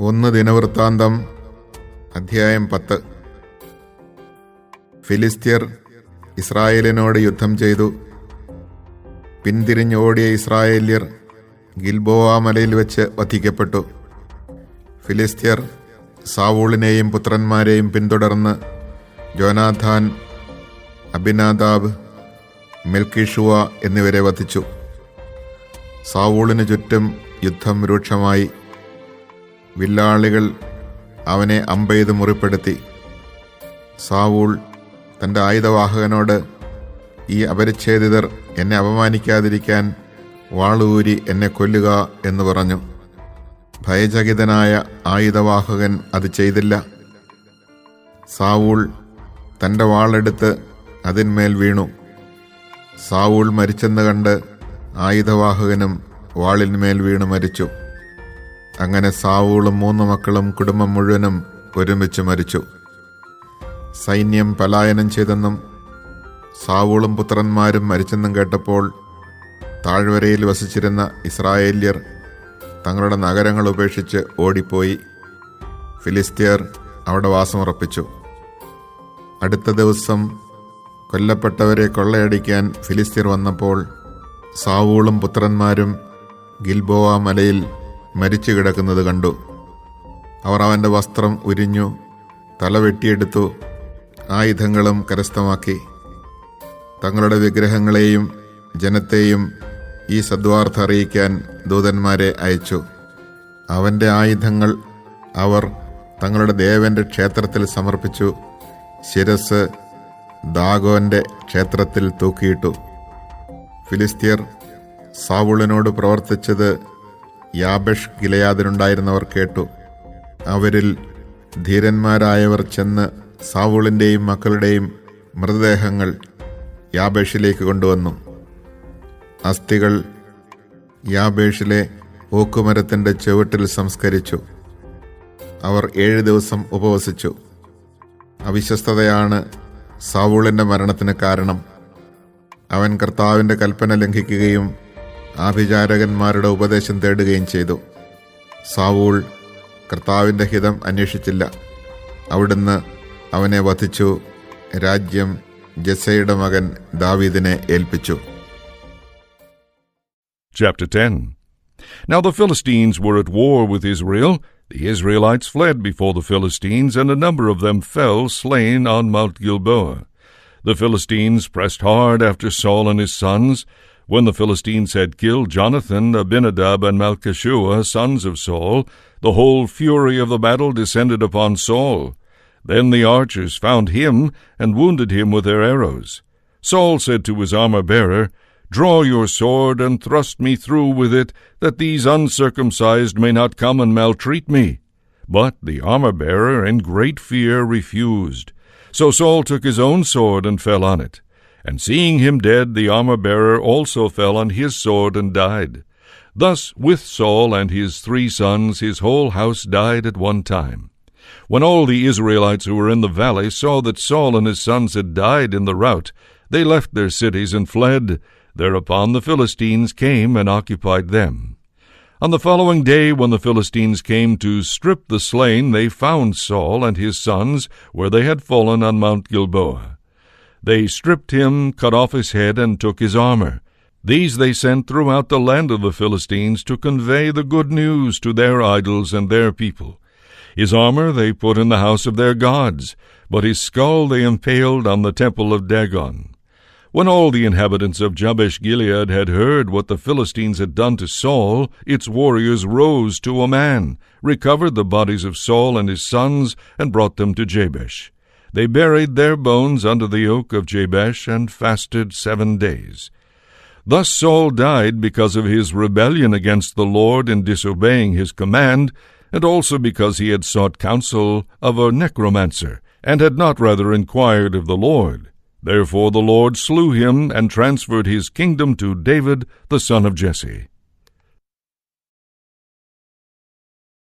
1 ദിനവൃത്താന്തം അധ്യായം 10. ഫിലിസ്ത്യർ ഇസ്രായേലിനോട് യുദ്ധം ചെയ്തു. പിന്തിരിഞ്ഞോടിയ ഇസ്രായേല്യർ ഗിൽബോവ മലയിൽ വെച്ച് വധിക്കപ്പെട്ടു. ഫിലിസ്ത്യർ സാവൂളിനെയും പുത്രന്മാരെയും പിന്തുടർന്ന് ജോനാഥാൻ, അബിനാദാബ്, മെൽക്കിഷുവ എന്നിവരെ വധിച്ചു. സാവൂളിനു ചുറ്റും യുദ്ധം രൂക്ഷമായി. വില്ലാളികൾ അവനെ അമ്പെയ്ത് മുറിപ്പെടുത്തി. സാവൂൾ തൻ്റെ ആയുധവാഹകനോട്, ഈ അപരിച്ഛേദിതർ എന്നെ അപമാനിക്കാതിരിക്കാൻ വാളൂരി എന്നെ കൊല്ലുക എന്ന് പറഞ്ഞു. ഭയചകിതനായ ആയുധവാഹകൻ അത് ചെയ്തില്ല. സാവൂൾ തൻ്റെ വാളെടുത്ത് അതിന്മേൽ വീണു. സാവൂൾ മരിച്ചെന്ന് കണ്ട് ആയുധവാഹകനും വാളിന്മേൽ വീണു മരിച്ചു. അങ്ങനെ സാവൂളും 3 മക്കളും കുടുംബം മുഴുവനും ഒരുമിച്ച് മരിച്ചു. സൈന്യം പലായനം ചെയ്തെന്നും സാവൂളും പുത്രന്മാരും മരിച്ചെന്നും കേട്ടപ്പോൾ താഴ്വരയിൽ വസിച്ചിരുന്ന ഇസ്രായേല്യർ തങ്ങളുടെ നഗരങ്ങൾ ഉപേക്ഷിച്ച് ഓടിപ്പോയി. ഫിലിസ്ത്യർ അവിടെ വാസമുറപ്പിച്ചു. അടുത്ത ദിവസം കൊല്ലപ്പെട്ടവരെ കൊള്ളയടിക്കാൻ ഫിലിസ്ത്യർ വന്നപ്പോൾ സാവൂളും പുത്രന്മാരും ഗിൽബോവ മലയിൽ മരിച്ചു കിടക്കുന്നത് കണ്ടു. അവർ അവൻ്റെ വസ്ത്രം ഉരിഞ്ഞു, തല വെട്ടിയെടുത്തു, ആയുധങ്ങളും കരസ്ഥമാക്കി. തങ്ങളുടെ വിഗ്രഹങ്ങളെയും ജനത്തെയും ഈ സദ്വാർത്ത അറിയിക്കാൻ ദൂതന്മാരെ അയച്ചു. അവൻ്റെ ആയുധങ്ങൾ അവർ തങ്ങളുടെ ദേവന്റെ ക്ഷേത്രത്തിൽ സമർപ്പിച്ചു. ശിരസ് ദാഗോന്റെ ക്ഷേത്രത്തിൽ തൂക്കിയിട്ടു. ഫിലിസ്ത്യർ സാവൂളിനോട് പ്രവർത്തിച്ചത് യാബെഷ് ഗിലെയാദിനുണ്ടായിരുന്നവർ കേട്ടു. അവരിൽ ധീരന്മാരായവർ ചെന്ന് സാവൂളിൻ്റെയും മക്കളുടെയും മൃതദേഹങ്ങൾ യാബേഷിലേക്ക് കൊണ്ടുവന്നു. അസ്ഥികൾ യാബേഷിലെ ഓക്കുമരത്തിൻ്റെ ചുവട്ടിൽ സംസ്കരിച്ചു. അവർ 7 ദിവസം ഉപവസിച്ചു. അവിശ്വസ്തതയാണ് സാവൂളിൻ്റെ മരണത്തിന് കാരണം. അവൻ കർത്താവിൻ്റെ കൽപ്പന ലംഘിക്കുകയും ആഭിചാരകന്മാരുടെ ഉപദേശം തേടുകയും ചെയ്തു. സാവൂൾ കർത്താവിൻ്റെ ഹിതം അന്വേഷിച്ചില്ല. അവിടുന്ന് അവനെ വധിച്ചു. രാജ്യം ജെസ്സയുടെ മകൻ ദാവീദിനെ ഏൽപ്പിച്ചു. Chapter 10. Now the Philistines were at war with Israel. The Israelites fled before the Philistines, and a number of them fell slain on Mount Gilboa. The Philistines pressed hard after Saul and his sons. When the Philistines had killed Jonathan, Abinadab, and Malchishua, sons of Saul, the whole fury of the battle descended upon Saul. Then the archers found him and wounded him with their arrows. Saul said to his armor-bearer, "Draw your sword and thrust me through with it, that these uncircumcised may not come and maltreat me." But the armor-bearer in great fear refused. So Saul took his own sword and fell on it. And seeing him dead, the armor-bearer also fell on his sword and died. Thus, with Saul and his 3 sons, his whole house died at one time. When all the Israelites who were in the valley saw that Saul and his sons had died in the rout, they left their cities and fled. Thereupon the Philistines came and occupied them. On the following day, when the Philistines came to strip the slain, they found Saul and his sons where they had fallen on Mount Gilboa. They stripped him, cut off his head, and took his armor. These they sent throughout the land of the Philistines to convey the good news to their idols and their people. His armor they put in the house of their gods, but his skull they impaled on the temple of Dagon. When all the inhabitants of Jabesh-Gilead had heard what the Philistines had done to Saul, its warriors rose to a man, recovered the bodies of Saul and his sons, and brought them to Jabesh. They buried their bones under the oak of Jabesh and fasted 7 days. Thus Saul died because of his rebellion against the Lord in disobeying his command, and also because he had sought counsel of a necromancer, and had not rather inquired of the Lord. Therefore the Lord slew him and transferred his kingdom to David, the son of Jesse.